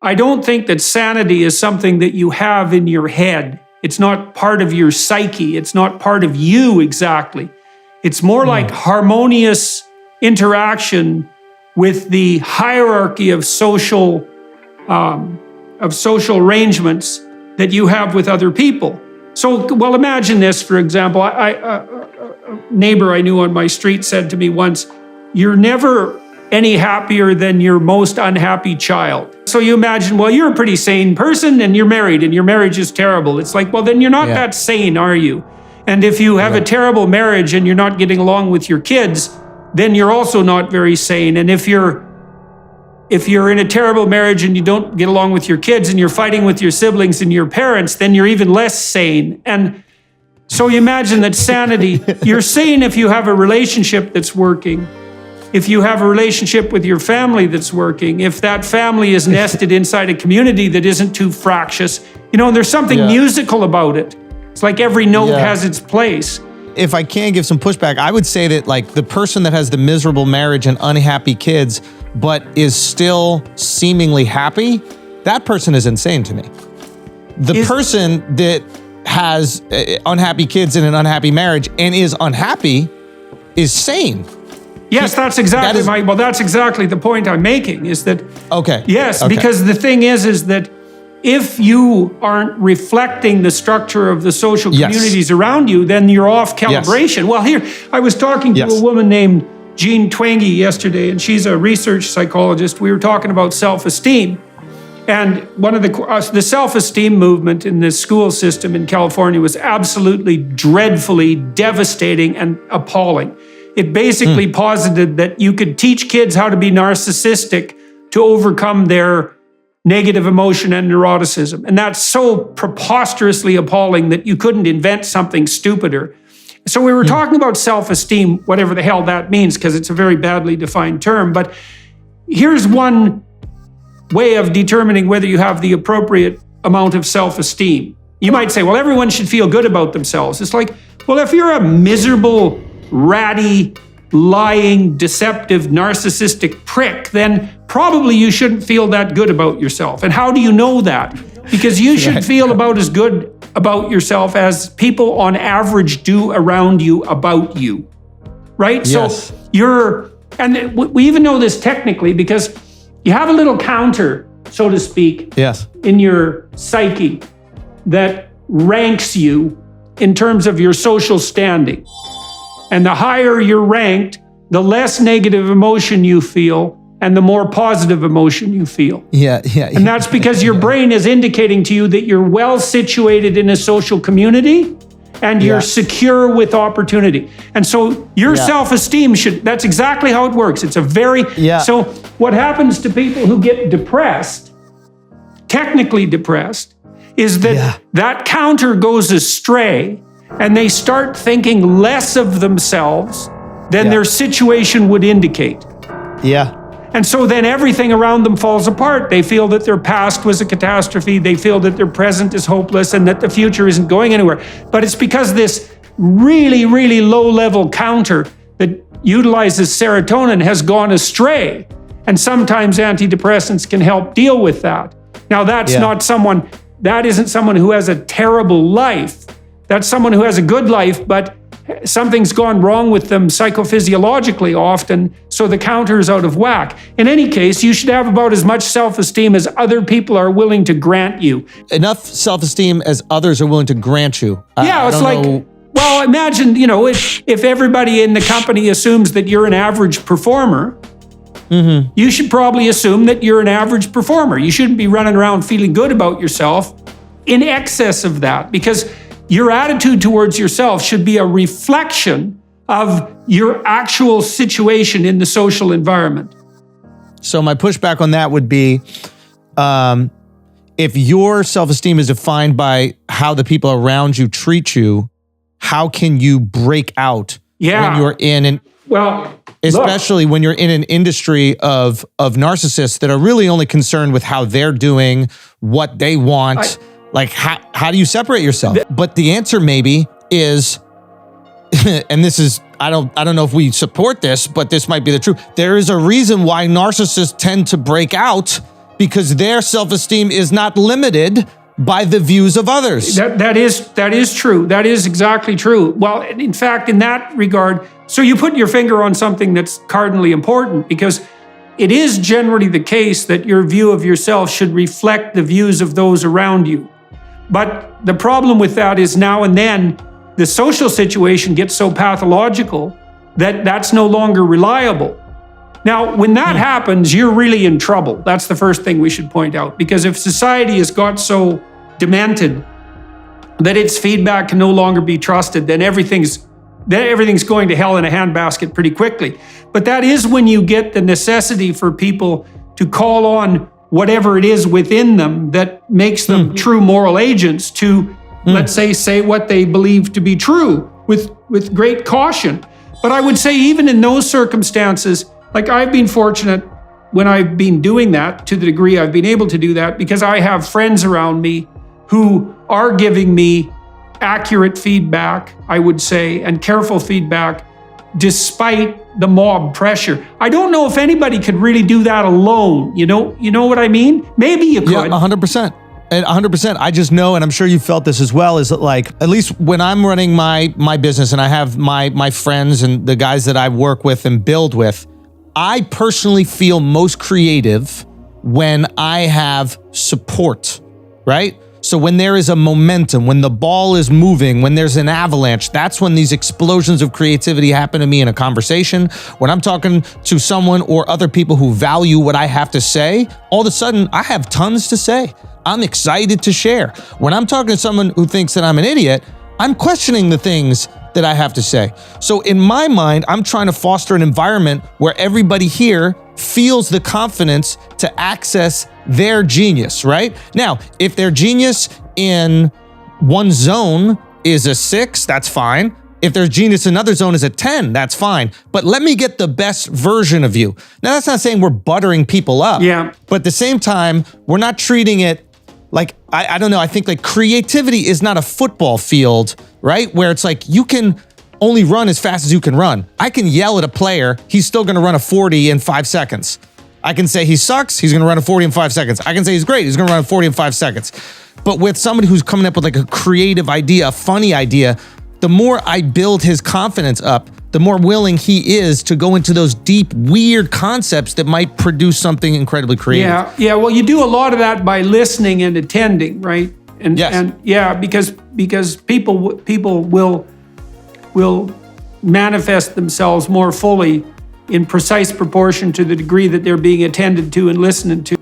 I don't think that sanity is something that you have in your head. It's not part of your psyche. It's not part of you exactly. It's more like harmonious interaction with the hierarchy of social arrangements that you have with other people. So, well, imagine this, for example. A neighbor I knew on my street said to me once, "You're never any happier than your most unhappy child." So you imagine, well, you're a pretty sane person and you're married and your marriage is terrible. It's like, well, then you're not that sane, are you? And if you have a terrible marriage and you're not getting along with your kids, then you're also not very sane. And if you're in a terrible marriage and you don't get along with your kids and you're fighting with your siblings and your parents, then you're even less sane. And so you imagine that sanity, you're sane if you have a relationship that's working. If you have a relationship with your family that's working, if that family is nested inside a community that isn't too fractious, and there's something musical about it. It's like every note has its place. If I can give some pushback, I would say that like the person that has the miserable marriage and unhappy kids, but is still seemingly happy, that person is insane to me. The person that has unhappy kids in an unhappy marriage and is unhappy is sane. Yes, that's exactly that's exactly the point I'm making, is that, because the thing is that if you aren't reflecting the structure of the social communities around you, then you're off calibration. Well, here, I was talking to a woman named Jean Twenge yesterday, and she's a research psychologist. We were talking about self-esteem. And one of the self-esteem movement in the school system in California was absolutely dreadfully devastating and appalling. It basically posited that you could teach kids how to be narcissistic to overcome their negative emotion and neuroticism. And that's so preposterously appalling that you couldn't invent something stupider. So we were talking about self-esteem, whatever the hell that means, because it's a very badly defined term. But here's one way of determining whether you have the appropriate amount of self-esteem. You might say, well, everyone should feel good about themselves. It's like, well, if you're a miserable, ratty, lying, deceptive, narcissistic prick, then probably you shouldn't feel that good about yourself. And how do you know that? Because you should feel about as good about yourself as people on average do around you about you, right? Yes. So and we even know this technically because you have a little counter, so to speak, in your psyche that ranks you in terms of your social standing. And the higher you're ranked, the less negative emotion you feel and the more positive emotion you feel. And that's because your brain is indicating to you that you're well situated in a social community and you're secure with opportunity. And so your self-esteem that's exactly how it works. It's a very, so what happens to people who get depressed, technically depressed, is that that counter goes astray and they start thinking less of themselves than their situation would indicate. And so then everything around them falls apart. They feel that their past was a catastrophe. They feel that their present is hopeless and that the future isn't going anywhere. But it's because this really, really low-level counter that utilizes serotonin has gone astray. And sometimes antidepressants can help deal with that. Now, that's that isn't someone who has a terrible life. That's someone who has a good life, but something's gone wrong with them psychophysiologically often, so the counter is out of whack. In any case, you should have about as much self-esteem as other people are willing to grant you. Enough self-esteem as others are willing to grant you. It's like, well, imagine, if everybody in the company assumes that you're an average performer, you should probably assume that you're an average performer. You shouldn't be running around feeling good about yourself in excess of that, because your attitude towards yourself should be a reflection of your actual situation in the social environment. So my pushback on that would be, if your self-esteem is defined by how the people around you treat you, how can you break out when you're in especially when you're in an industry of narcissists that are really only concerned with how they're doing, what they want. How do you separate yourself? But the answer maybe is, and this is, I don't know if we support this, but this might be the truth. There is a reason why narcissists tend to break out because their self-esteem is not limited by the views of others. That is true. That is exactly true. Well, in fact, in that regard, so you put your finger on something that's cardinally important, because it is generally the case that your view of yourself should reflect the views of those around you. But the problem with that is now and then the social situation gets so pathological that that's no longer reliable. Now, when that happens, you're really in trouble. That's the first thing we should point out, because if society has got so demented that its feedback can no longer be trusted, then everything's going to hell in a handbasket pretty quickly. But that is when you get the necessity for people to call on whatever it is within them that makes them true moral agents to, let's say what they believe to be true with great caution. But I would say even in those circumstances, like I've been fortunate when I've been doing that, to the degree I've been able to do that, because I have friends around me who are giving me accurate feedback, I would say, and careful feedback, despite the mob pressure. I don't know if anybody could really do that alone. You know what I mean? Maybe you could. Yeah, 100%. And 100%. I just know, and I'm sure you felt this as well, is that, like, at least when I'm running my business and I have my friends and the guys that I work with and build with, I personally feel most creative when I have support, right? So when there is a momentum, when the ball is moving, when there's an avalanche, that's when these explosions of creativity happen to me in a conversation. When I'm talking to someone or other people who value what I have to say, all of a sudden I have tons to say. I'm excited to share. When I'm talking to someone who thinks that I'm an idiot, I'm questioning the things that I have to say. So in my mind, I'm trying to foster an environment where everybody here feels the confidence to access their genius, right? Now, if their genius in one zone is a 6, that's fine. If their genius in another zone is a 10, that's fine. But let me get the best version of you. Now, that's not saying we're buttering people up. Yeah. But at the same time, we're not treating it like, I don't know, I think like creativity is not a football field, right? Where it's like you can only run as fast as you can run. I can yell at a player, he's still gonna run a 40 in 5 seconds. I can say he sucks, he's gonna run a 40 in 5 seconds. I can say he's great, he's gonna run a 40 in 5 seconds. But with somebody who's coming up with like a creative idea, a funny idea, the more I build his confidence up, the more willing he is to go into those deep, weird concepts that might produce something incredibly creative. Yeah. Well, you do a lot of that by listening and attending, right? And yes. And yeah, because people will manifest themselves more fully in precise proportion to the degree that they're being attended to and listened to.